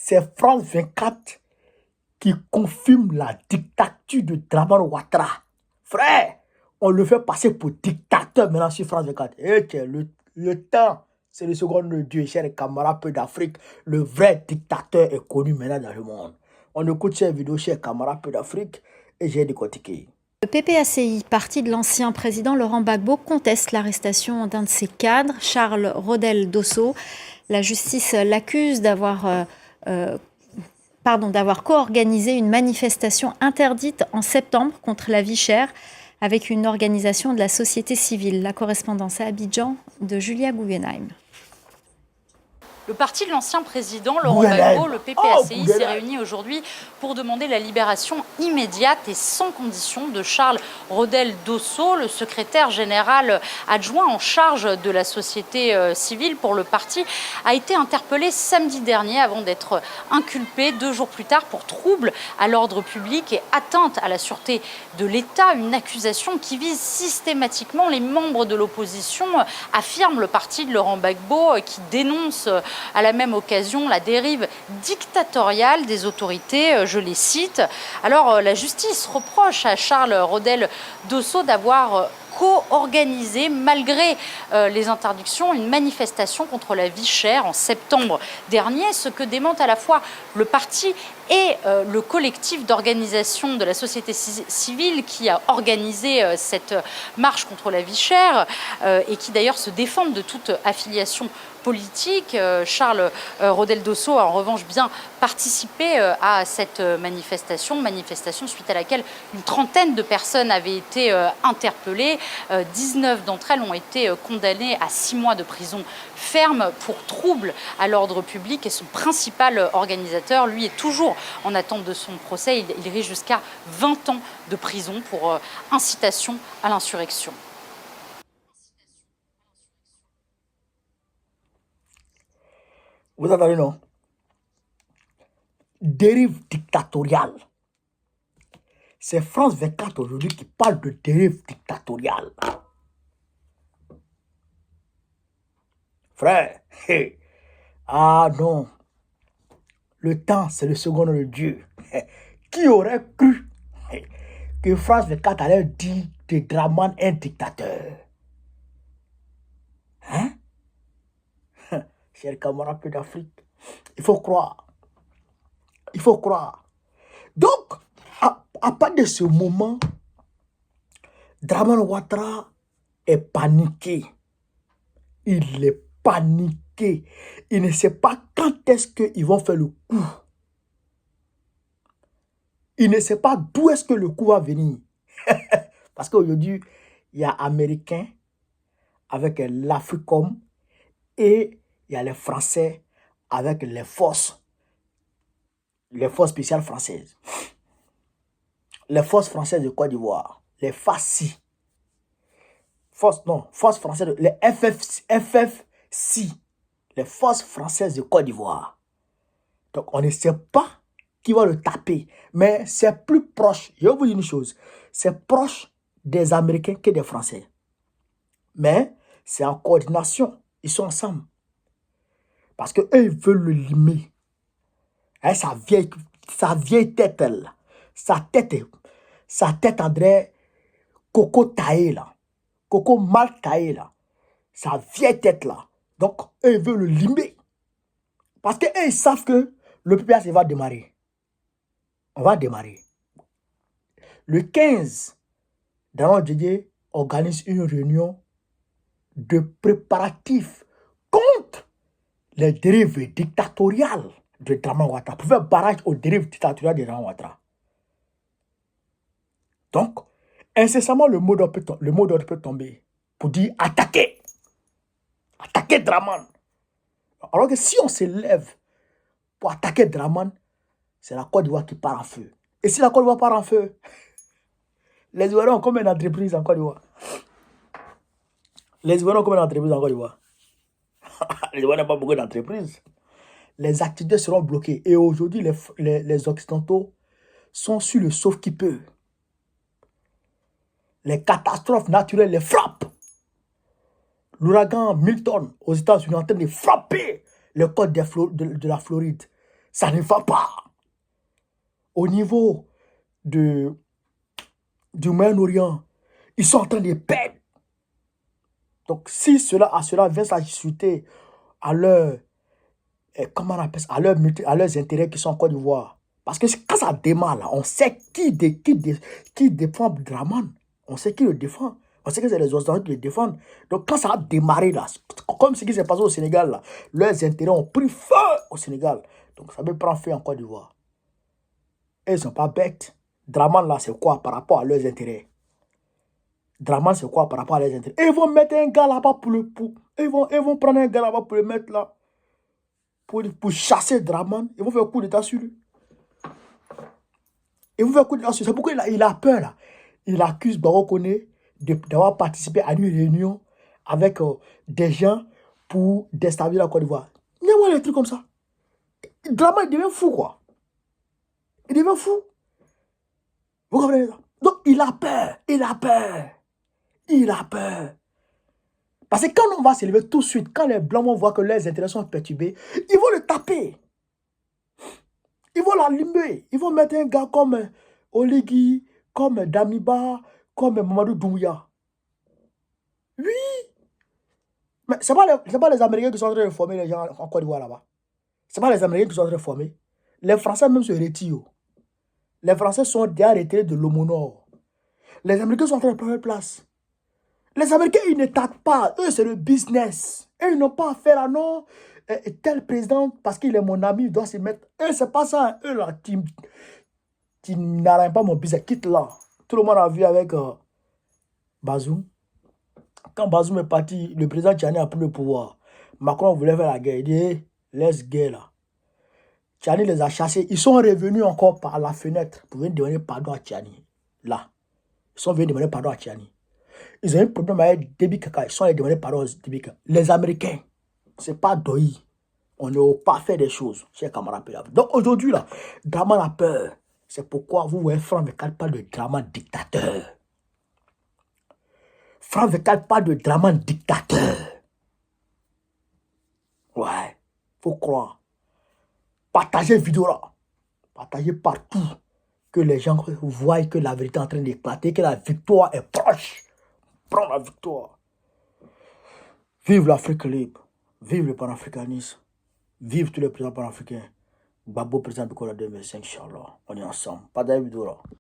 c'est France 24 qui confirme la dictature de Dramane Ouattara. Frère, on le fait passer pour dictateur maintenant sur France 24. Et le temps, c'est le second de Dieu, chers camarades peu d'Afrique. Le vrai dictateur est connu maintenant dans le monde. On écoute cette vidéo, chers camarades peu d'Afrique, et j'ai décortiqué. Le PPACI, parti de l'ancien président Laurent Gbagbo, conteste l'arrestation d'un de ses cadres, Charles Rodel Dosso. La justice l'accuse d'avoir co-organisé une manifestation interdite en septembre contre la vie chère avec une organisation de la société civile. La correspondance à Abidjan de Julia Guggenheim. Le parti de l'ancien président Laurent Gbagbo, le PPACI, s'est réuni aujourd'hui pour demander la libération immédiate et sans condition de Charles Rodel Dosso, le secrétaire général adjoint en charge de la société civile pour le parti, a été interpellé samedi dernier avant d'être inculpé 2 jours plus tard pour trouble à l'ordre public et atteinte à la sûreté de l'État, une accusation qui vise systématiquement les membres de l'opposition, affirme le parti de Laurent Gbagbo, qui dénonce à la même occasion la dérive dictatoriale des autorités, je les cite. Alors la justice reproche à Charles Rodel Dosso d'avoir co-organisé, malgré les interdictions, une manifestation contre la vie chère en septembre dernier, ce que démente à la fois le parti et le collectif d'organisation de la société civile qui a organisé cette marche contre la vie chère et qui d'ailleurs se défendent de toute affiliation politique. Charles Rodel Dosso a en revanche bien participé à cette manifestation suite à laquelle une trentaine de personnes avaient été interpellées. 19 d'entre elles ont été condamnées à 6 mois de prison ferme pour trouble à l'ordre public et son principal organisateur, lui, est toujours en attente de son procès. Il risque jusqu'à 20 ans de prison pour incitation à l'insurrection. Vous entendez, non? Dérive dictatoriale. C'est France 24 aujourd'hui qui parle de dérive dictatoriale. Frère, ah non. Le temps, c'est le second de Dieu. Qui aurait cru que France 24 allait dire de Dramane un dictateur? Hein? Chers camarades d'Afrique, il faut croire. Il faut croire. Donc, à partir de ce moment, Dramane Ouattara est paniqué. Il est paniqué. Il ne sait pas quand est-ce qu'ils vont faire le coup. Il ne sait pas d'où est-ce que le coup va venir. Parce qu'aujourd'hui, il y a Américains avec l'Africom et il y a les Français avec les forces spéciales françaises. Les forces françaises de Côte d'Ivoire, les FACI. Forces françaises, les FFC, les forces françaises de Côte d'Ivoire. Donc, on ne sait pas qui va le taper, mais c'est plus proche. Je vais vous dire une chose, c'est proche des Américains que des Français. Mais c'est en coordination, ils sont ensemble. Parce qu'eux, ils veulent le limer. Hein, sa vieille tête, elle, sa tête André, Coco taillé là, Coco mal taillé là, sa vieille tête là. Donc, eux, ils veulent le limer. Parce qu'eux, ils savent que le PPAC va démarrer. On va démarrer. Le 15, Dramane Didier organise une réunion de préparatifs contre les dérives dictatoriales de Dramane Ouattara, pour faire barrage aux dérives dictatoriales de Dramane Ouattara. Donc, incessamment, le mot d'ordre peut tomber pour dire attaquer. Attaquer Dramane. Alors que si on se lève pour attaquer Dramane, c'est la Côte d'Ivoire qui part en feu. Et si la Côte d'Ivoire part en feu, les Ivoiriens ont combien d'entreprises en Côte d'Ivoire? Les Ivoiriens ont combien d'entreprises en Côte d'Ivoire? Les Ivoiriens n'ont pas beaucoup d'entreprises. Les activités seront bloquées. Et aujourd'hui, les Occidentaux sont sur le sauve-qui-peut. Les catastrophes naturelles les frappent. L'ouragan Milton aux États-Unis est en train de frapper les côtes de la Floride. Ça ne va pas. Au niveau du Moyen-Orient, ils sont en train de perdre. Donc, si cela vient s'ajouter à leur, comment on appelle ça, à leurs intérêts qui sont en Côte d'Ivoire. Parce que quand ça démarre, là, on sait qui défend Draman. On sait qui le défend. On sait que c'est les Occidentaux qui le défendent. Donc, quand ça a démarré, là, comme ce qui s'est passé au Sénégal, là, leurs intérêts ont pris feu au Sénégal. Donc, ça peut prendre feu en Côte d'Ivoire. Et ils ne sont pas bêtes. Draman, là, c'est quoi par rapport à leurs intérêts? Draman, c'est quoi par rapport à leurs intérêts? Et ils vont mettre un gars là-bas ils vont prendre un gars là-bas pour le mettre là. Pour chasser Draman. Ils vont faire un coup d'état sur lui. Ils vont faire un coup d'état sur lui. C'est pourquoi il a peur là. Il accuse Baro Koné d'avoir participé à une réunion avec des gens pour déstabiliser la Côte d'Ivoire. Il y a des trucs comme ça. Draman, il devient fou quoi. Il devient fou. Vous comprenez ça? Donc, il a peur. Il a peur. Il a peur. Parce que quand on va s'élever tout de suite, quand les Blancs vont voir que leurs intérêts sont perturbés, ils vont le taper. Ils vont l'allumer. Ils vont mettre un gars comme Oligui, comme Damiba, comme Mamadou Doumbouya. Oui. Mais ce n'est pas les Américains qui sont en train de former les gens en Côte d'Ivoire là-bas. Ce n'est pas les Américains qui sont en train de former. Les Français même se retirent. Les Français sont déjà retirés de l'Homo Nord. Les Américains sont en train de prendre place. Les Américains, ils ne tapent pas. Eux, c'est le business. Eux, ils n'ont pas à faire là, non. Tel président, parce qu'il est mon ami, il doit se mettre. Eux, c'est pas ça. Eux, là, tu n'arrêtes pas mon business. Quitte là. Tout le monde a vu avec Bazoum. Quand Bazoum est parti, le président Tchani a pris le pouvoir. Macron voulait faire la guerre. Il dit, hey, laisse guerre là. Tchani les a chassés. Ils sont revenus encore par la fenêtre pour venir demander pardon à Tchani. Là. Ils sont venus demander pardon à Tchani. Ils ont eu un problème avec Déby Kaka. Ils sont allés demander pardon à Déby Kaka. Les Américains, ce n'est pas Doyi. On ne peut pas faire des choses, chers camarades. Donc aujourd'hui, là, Draman a peur. C'est pourquoi vous voyez Franck Vécal parle de Draman dictateur. Franck Vécal parle de Draman dictateur. Ouais, faut croire. Partagez la vidéo là. Partagez partout. Que les gens voient que la vérité est en train d'éclater, que la victoire est proche. Prends la victoire. Vive l'Afrique libre. Vive le panafricanisme. Vive tous les présidents panafricains. Babo président du Cola 2005, Inch'Allah. On est ensemble. Pas de vidéo là.